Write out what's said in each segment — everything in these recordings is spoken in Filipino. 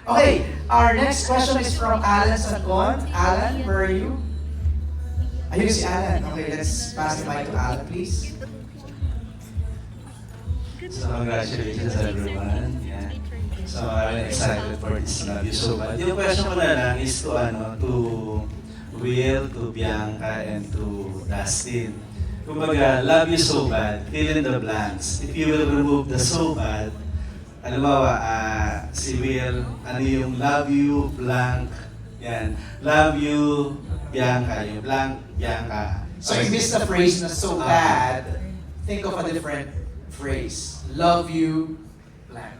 Okay, our next question is from Alan Sacon. Alan, where are you? Ayun si Alan. Okay, let's pass the mic to Alan, please. So congratulations everyone. Yeah. So I'm excited for this Love You So Bad. Yung question ko na lang is to Will, to Bianca, and to Dustin. Kumbaga, love you so bad, fill in the blanks. If you will remove the so bad, halimbawa, si Will, ano yung love you, blank, yan. Love you, Bianca, yung blank, Bianca. So you missed the phrase na so bad. Think of a different phrase. Love you, blank.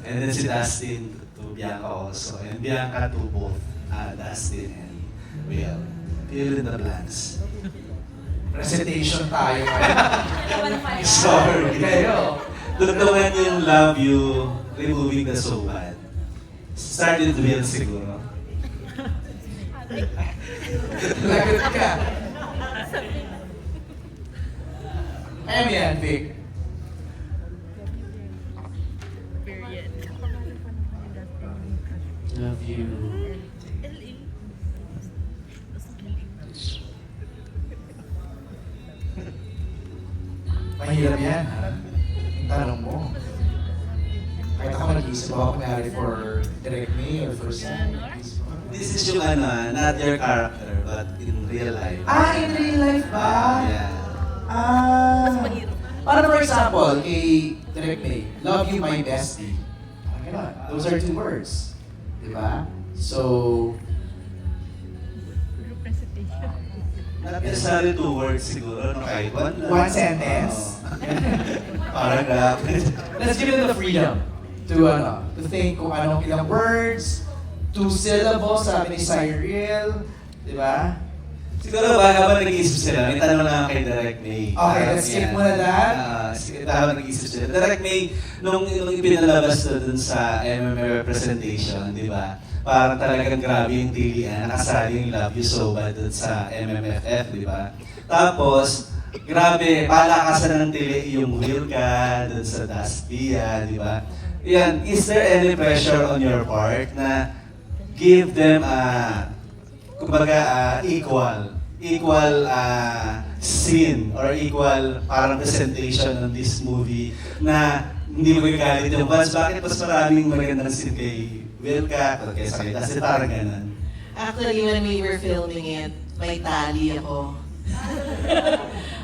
And then si Dustin to Bianca also. And Bianca to both Dustin and Will. Fill in the blanks. Presentation tayo ngayon. Sorry. Kayo. Tugtungan yung love you, removing the so bad. Start with Will siguro. Lagot ka. Ano yan, Vic? Love you. Mahirap yan, ha? Ang tanong mo. Kahit ako nag-iisip ako kunyari for direct me or for Sam. This is yung not your character, but in real life. In real life ba? Yeah. Para for example, kay Direct May, love you my bestie. Parang gano'n. Those are two words. Diba? So, Not necessarily two words siguro, no? Kahit one lang. one sentence. Paragraph. Let's give them the freedom to think kung anong ilang words, two syllables, sabi ni Cyril. Diba? Siguro ba habang nag-iisip sila, may tanong lang kay Direct May. Okay, let's skip muna that. Habang nag-iisip sila. Direct May, nung ipinalabas to dun sa MMA representation, di ba? Parang talagang grabe yung tilian, nakasali yung Love You So Bad dun sa MMFF, di ba? Tapos, grabe, palakasan ng tili yung Will ka dun sa Dastia, di ba? Yan, is there any pressure on your part na give them kumbaga equal scene or equal parang presentation on this movie na hindi mo gagalit yung fans, bakit mas maraming magandang scene kay Wilka kaysa kay Dustin, parang ganun. Actually, when we were filming it, may tali ako.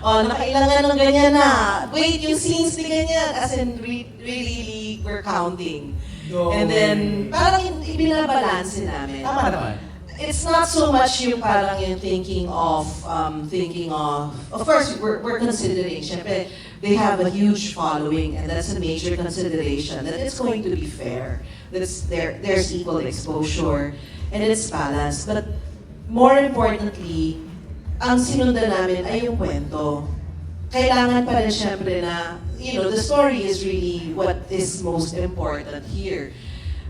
Nakailangan ng ganyan na. Wait, yung scenes ni ganyan. As in, really, we're counting. No. And then, parang ibinabalansin namin. Tama naman. It's not so much yung parang yung thinking of course, we're considering, syempre, they have a huge following and that's a major consideration, that it's going to be fair, that there's equal exposure, and it's balanced. But more importantly, ang sinundan namin ay yung kwento. Kailangan pa rin syempre na, the story is really what is most important here.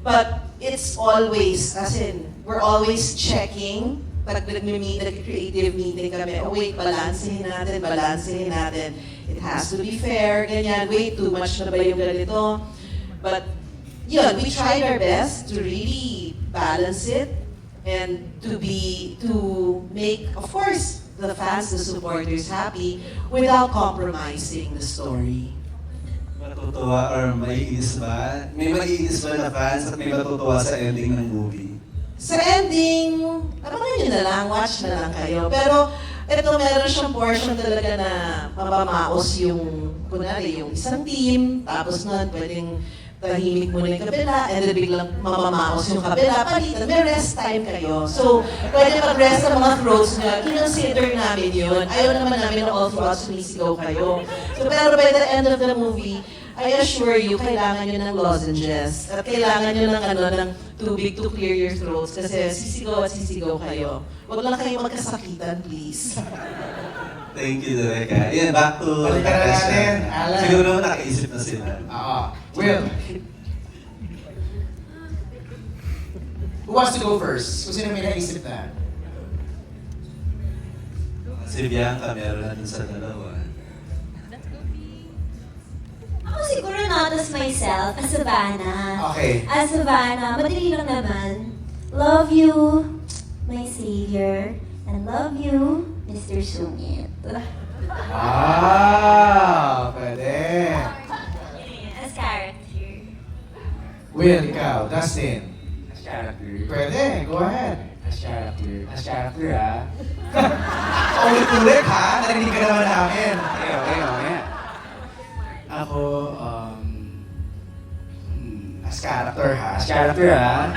But it's always, as in, we're always checking, pag nag-meet, nag-creative meeting kami, wait, balansehin natin. It has to be fair, ganyan, wait, too much na ba yung ganito? But, we tried our best to really balance it and to make, of course, the fans, the supporters happy without compromising the story. Matutuwa or maiinis ba? May maiinis ba na fans at may matutuwa sa ending ng movie? Sa ending, abangan nyo na lang, watch na lang kayo. Pero ito, meron siyang portion talaga na mapamaos yung, kunwari, yung isang team, tapos nun, pwedeng tahimik muna yung kabila, and then biglang mamamaos yung kabila, palitan, may rest time kayo. So, pwede mag-rest sa mga throats nyo, kinonsider namin yun. Ayaw naman namin na all throughout sumisigaw kayo. So, pero by the end of the movie, I assure you, kailangan nyo ng lozenges. At kailangan nyo ng tubig to clear your throats kasi sisigaw at sisigaw kayo. Huwag lang kayo magkasakitan, please. Thank you, Direka. Yan, back to Balikan na natin, Alan. Siguro naman nakaisip na sila. Will. Who wants to go first? Kung sino may naisip na? Si Bianca, meron na dun sa dalawa. Ako si siguro not as myself, as Savannah. Okay. As Savannah, madali lang naman. Love you, my savior. And love you, Mr. Sungit. Ah, pwede. As character. Will, ikaw, Dustin. As character. Pwede, go ahead. As character. As character, ah. Ulit-ulit ha, narinig ka naman namin. Okay. Ako, As character ha. as character, ah.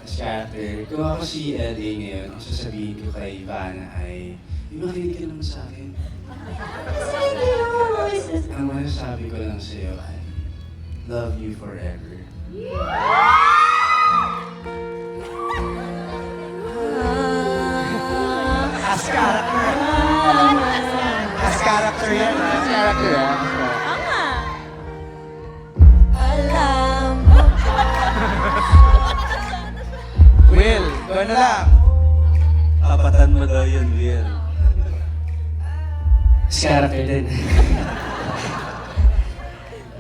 As character. Kung ako si LA ngayon, ang sasabihin ko kay Ivana ay, makinig ka naman sa akin. Ang masasabi ko lang sa'yo ay, love you forever. As character. As character yan. As character, ah. Alam. Will, go na lang. Apatan mo daw yun, Will. As character din.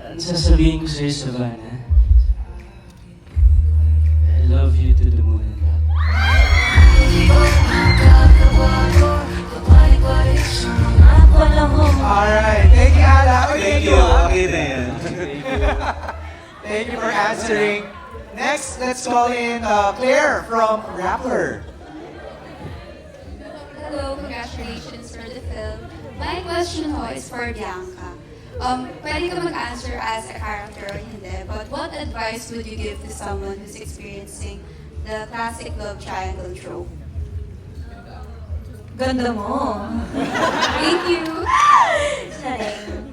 Ang sasabihin ko sa'yo, Savannah, I love you to the moon and back. Ako lang ho. Alright, thank you Ala. Uy, Thank you. ah. Okay na yan. Thank you for answering. Next, let's call in Claire from Rappler. Hello, congratulations for the film. My question ho is for Bianca. Pwede ka mag-answer as a character or hindi, but what advice would you give to someone who's experiencing the classic love triangle trope? Ganda mo. Thank you! Charing.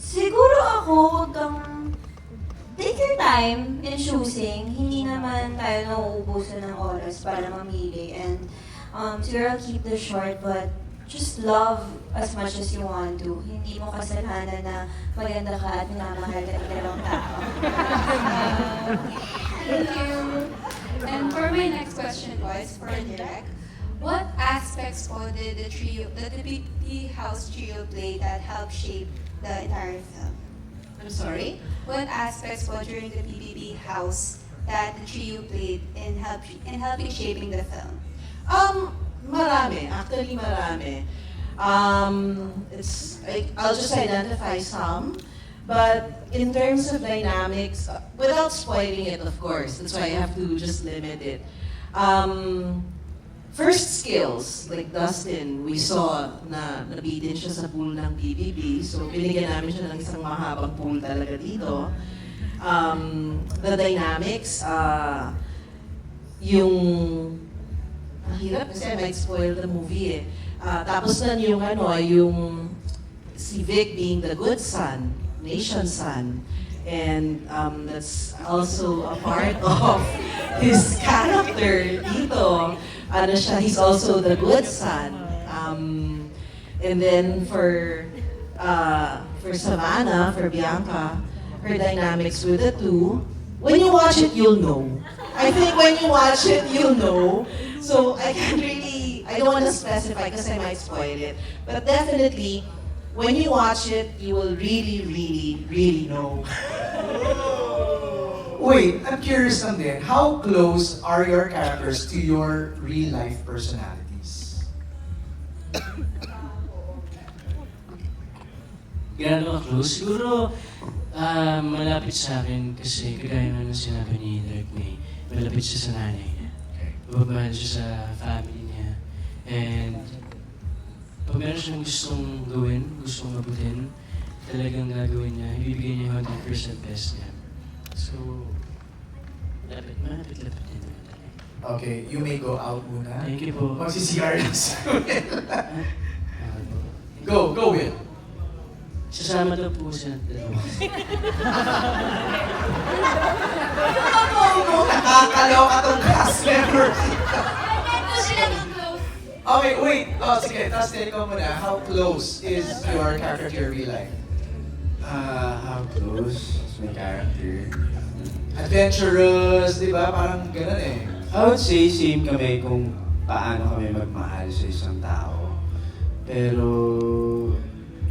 Siguro ako, wag kang take your time in choosing. Hindi naman tayo nauubusan ng oras para mamili. And siguro keep this short, but just love as much as you want to. Hindi mo kasalanan na maganda ka at minamahal ka ng dalawang tao. Thank you! And for my next question was for Direk. What aspects po did the PBB House trio play that helped shape the entire film? I'm sorry? What aspects po during the PBB House that the trio played in helping shaping the film? Marami. Actually, marami. I'll just identify some. But in terms of dynamics, without spoiling it, of course, that's why I have to just limit it. First skills, like Dustin, we saw na nabitin siya sa pool ng PBB. So, binigyan namin siya ng isang mahabang pool talaga dito. The dynamics, yung... Ang hirap kasi I might spoil the movie eh. Tapos nun yung yung si Vic being the good son, nation son. And that's also a part of his character dito. Ano siya, he's also the good son. And then for Savannah, for Bianca, her dynamics with the two, when you watch it, you'll know. I think when you watch it, you'll know. So I don't want to specify because I might spoil it. But definitely, when you watch it, you will really, really, really know. Wait, I'm curious lang din. How close are your characters to your real-life personalities? Gaano ka close? Siguro, malapit sa akin kasi kagaya nga ng sinabi ni Direk May, malapit siya sa nanay niya. Babahal siya sa family niya. And pag meron siyang gustong gawin, gustong abutin, talagang gagawin niya, ibibigay niya 100% best niya. So, malapit din. Okay, you may go out muna. Thank you po. Magsisiyar na si Will. Go, Will. Sasama daw po siya. Nakakaloka tong cast member. Okay, wait. Sige, Dustin, ikaw muna. How close is your character to your real life? How close is my character? Adventurous, di ba? Parang ganun eh. I would say same kami kung paano kami magmahal sa isang tao. Pero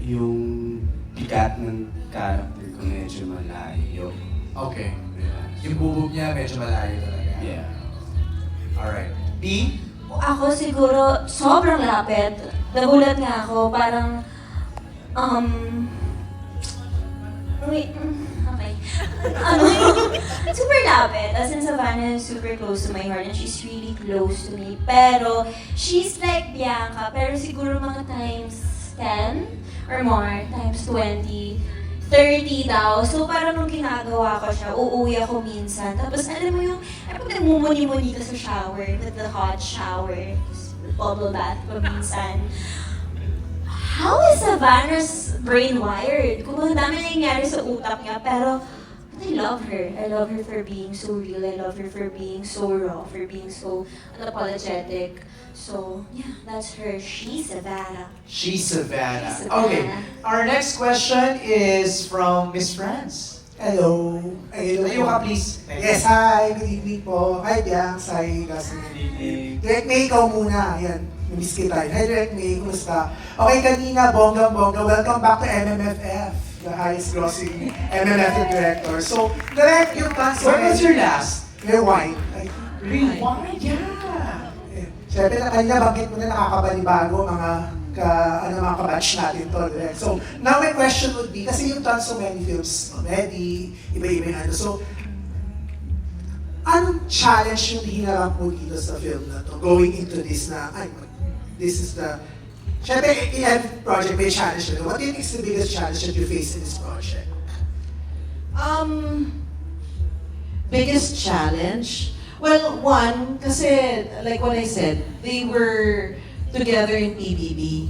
yung bigat ng character ko medyo malayo. Okay. Yeah. Yung bubog niya medyo malayo talaga. Yeah. Alright. B? Ako siguro, sobrang lapit. Nagulat nga ako, parang, wait, okay. Super lapit. As in, Savannah is super close to my heart and she's really close to me. Pero, she's like Bianca, pero siguro mga times 10 or more, times 20, 30 daw. So, parang nung ginagawa ko siya, uuwi ako minsan. Tapos, alam mo yung, pag nagmumuni-muni ka sa shower, the hot shower, bubble bath pa minsan. How is Savannah's brain wired? Kung ang dami nangyayari sa utak niya, pero I love her. I love her for being so real. I love her for being so raw, for being so unapologetic. So, yeah, that's her. She's Savannah. She's Savannah. She's Savannah. Okay. Our next question is from Miss France. Hello. Tayo ka, please. Yes, hi. Good evening po. Hi, Biang. Hi, Gaston. Direct May, ikaw muna. Ayan, namiss kita. Hi, Direct May. Kumusta? Okay, kanina, bonggang-bongga. Welcome back to MMFF, the highest grossing MMFF director. So, Direct, yung fans. When was your last? Rewind. Ay, Rewind? Yeah. Siyempre, na kanina banggit mo na nakakabalibago mga kabatch natin to, direct. So, now my question would be, kasi you've done so many films already, iba-iba yung ano. So, anong challenge yung hinarap mo dito sa film na to? Going into this na, this is the, siyempre, in every project may challenge na. What do you think is the biggest challenge that you face in this project? Biggest challenge? Well, one, kasi like what I said, they were together in PBB.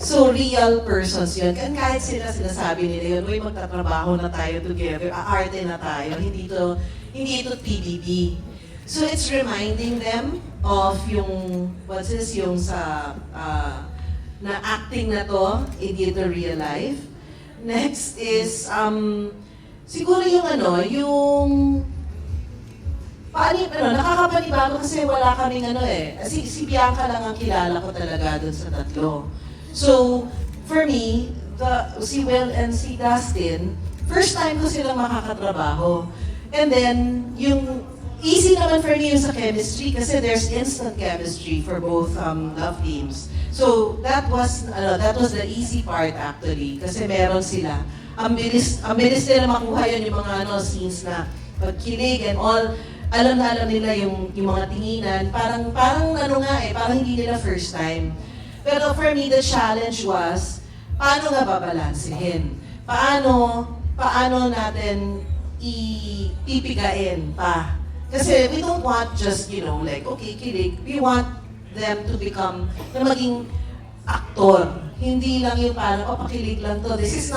So, real persons yun. Kahit sila sinasabi nila yun, uy, magtatrabaho na tayo together, aarte na tayo, hindi ito PBB. So, it's reminding them of yung, what's this, yung sa, na acting na to, hindi ito real life. Next is, siguro yung yung nakakapanibago kasi wala kaming si Bianca lang ang kilala ko talaga dun sa tatlo. So, for me, si Will and si Dustin, first time ko silang makakatrabaho. And then, yung easy naman for me yung sa chemistry kasi there's instant chemistry for both love teams. So, that was the easy part actually kasi meron sila. Ang bilis nila makuha yun yung mga scenes na pagkilig and all. Alam nila yung mga tinginan, parang parang hindi nila first time. Pero for me, the challenge was, paano nga babalansehin? Paano natin ipipigain pa? Kasi we don't want just, like, okay, kilig. We want them to become, na maging aktor. Hindi lang yung parang, pakilig lang to. This is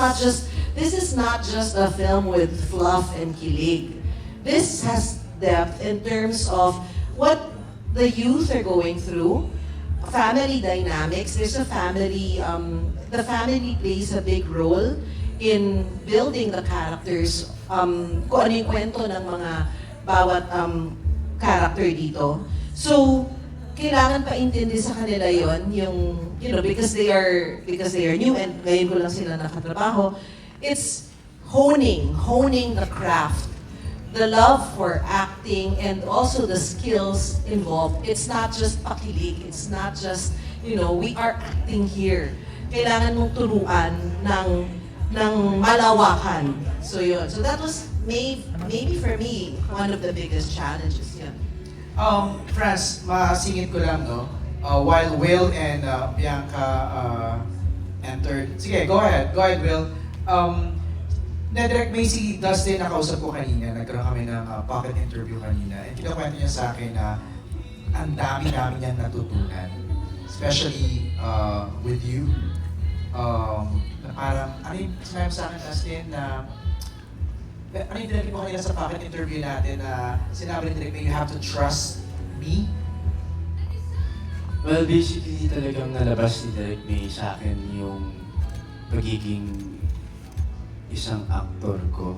not just a film with fluff and kilig. This has depth in terms of what the youth are going through, family dynamics. There's a family, the family plays a big role in building the characters, kung ano yung kwento ng mga bawat character dito. So, kailangan paintindi sa kanila yon yung, because they are new and ngayon ko lang sila nakatrabaho. It's honing the craft, the love for acting, and also the skills involved. It's not just pakilig. It's not just, we are acting here. Kailangan mong turuan ng malawakan. So yun. So that was maybe for me, one of the biggest challenges. Yun. France, masingit ko lang, no? While Will and Bianca entered. Sige, go ahead, Will. Na-direct may si Dustin nakausap ko kanina, nagkaroon kami ng pocket interview kanina. And kinakwento niya sa akin na ang dami-dami niyang natutunan. Especially with you. Na parang, ano yung sinabi sa akin, Dustin, na ano yung dinagin mo kanina sa pocket interview natin na sinabi ni Direk May, you have to trust me? Well, basically talagang nalabas ni Direk May sa akin yung pagiging isang aktor ko.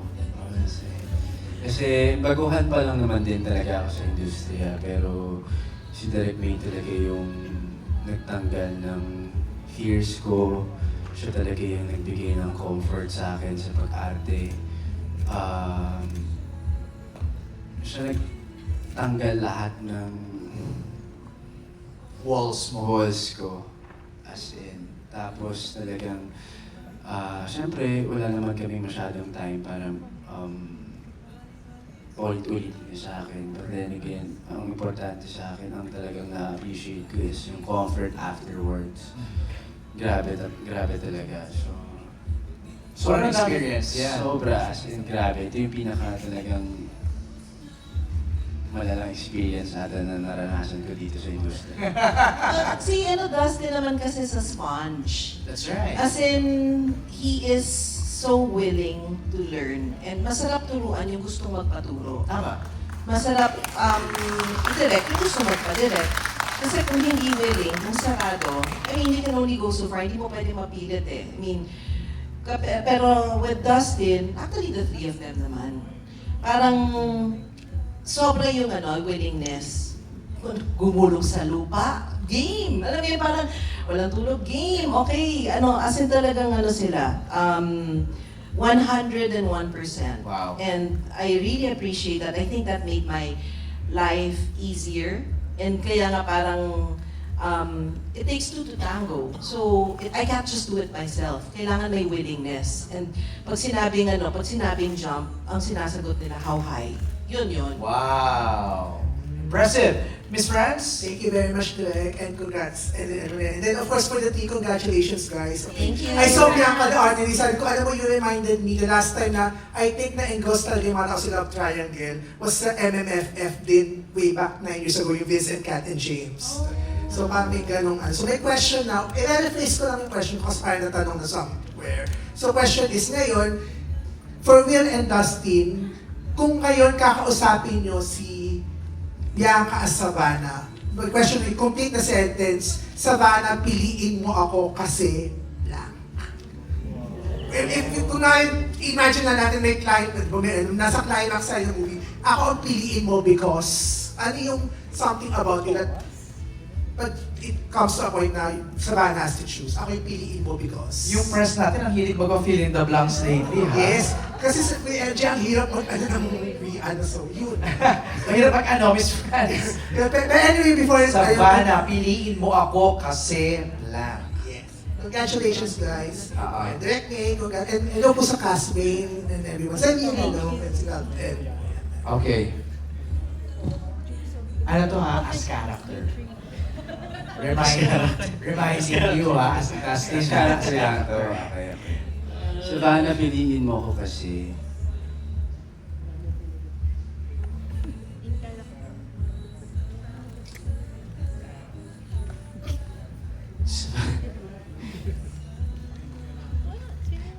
Kasi baguhan pa lang naman din talaga ako sa industriya, pero si Direk May talaga yung nagtanggal ng fears ko. Siya talaga yung nagbigay ng comfort sa akin sa pag-arte. Siya nagtanggal lahat ng Walls mo. walls ko. As in, tapos talagang, syempre, wala naman kami masyadong time para ulit-ulitin niya sa akin. But then again, ang importante sa akin, ang talagang na-appreciate ko is yung comfort afterwards. Grabe talaga. So, Sobrang experience, yeah. Sobra, as in, grabe. Ito yung pinaka talagang malalang experience natin na naranasan ko dito sa industriya. Si Dustin naman kasi sa sponge. That's right. As in, he is so willing to learn. And masarap turuan yung gustong magpaturo. Tama. Masarap i-direct yung gusto magpa-direct. Kasi kung hindi willing, kung sarado, I mean, you can only go so far. Hindi mo pwede mapilit eh. I mean, pero with Dustin, actually the three of them naman, parang sobra yung willingness. Gumulong sa lupa, game. Alam mo yun, parang walang tulog, game. Okay, as in talagang sila. 101%. Wow. And I really appreciate that. I think that made my life easier. And kaya nga parang it takes two to tango. So I can't just do it myself. Kailangan may willingness. And pag sinabing jump, ang sinasagot nila how high. Yun. Wow. Impressive. Miss France? Thank you very much, Direk, and congrats. And then, of course, for the team, congratulations, guys. Thank you. I saw Bianca the Ordinary. Sabi ko, alam mo, you reminded me the last time na I think na Engos talaga yung mga tao sila of Triangle was sa MMFF din way back 9 years ago, yung Vincent, Kat, and James. So, parang may ganong So, may question now. I-rephrase ko lang yung question kasi parang natanong na somewhere. So, question is ngayon, for Will and Dustin, kung ngayon kakausapin nyo si Bianca as Savannah. The question is, complete the sentence, Savannah, piliin mo ako kasi lang. Kung imagine na natin may nasa climax sa yung movie, ako ang piliin mo because, ano yung something about you that, but it comes to a point na Savannah has to choose. Ako yung piliin mo because. Yung press natin, ang hilig mag-fill in the blanks lately, ha? Yes. Kasi sa LG, ang hirap ng movie. So yun. Mahirap Miss France. But anyway, before Savannah, piliin mo ako kasi lang. Yes. Congratulations, guys. Oo. Direct May, and hello po sa castmate and everyone. Send me hello. Okay. Ano to ha? As character. Reminding you ha, as a casting Character character. lang to. Okay. Savannah, piliin mo ko kasi.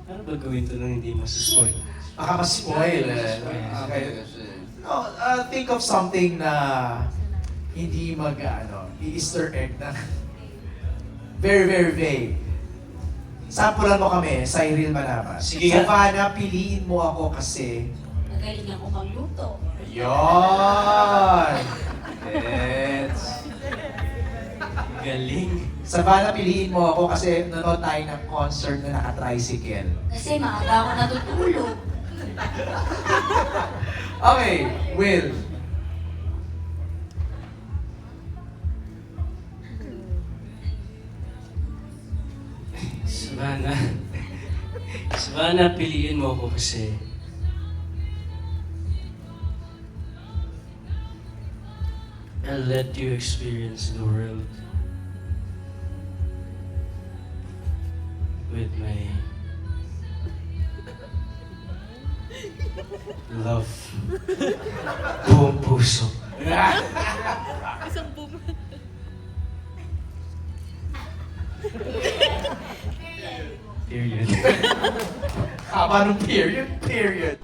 Ano ba gawin to nang hindi masaspoil? Baka ma-spoil eh. Okay. No, think of something na hindi i-Easter egg na very, very vague. Sampulan mo kami, Cyril Manamas. Sige nga. Savannah, piliin mo ako kasi... Magaling ako magluto. Yun! Yes. Galing. Savannah, piliin mo ako kasi nanood tayo ng concert na naka-tricycle. Kasi maaga ako natutulog. Okay, Will. Savannah, piliin mo ako kasi I'll let you experience the world with my love. Buong puso. Period. Haba ng period.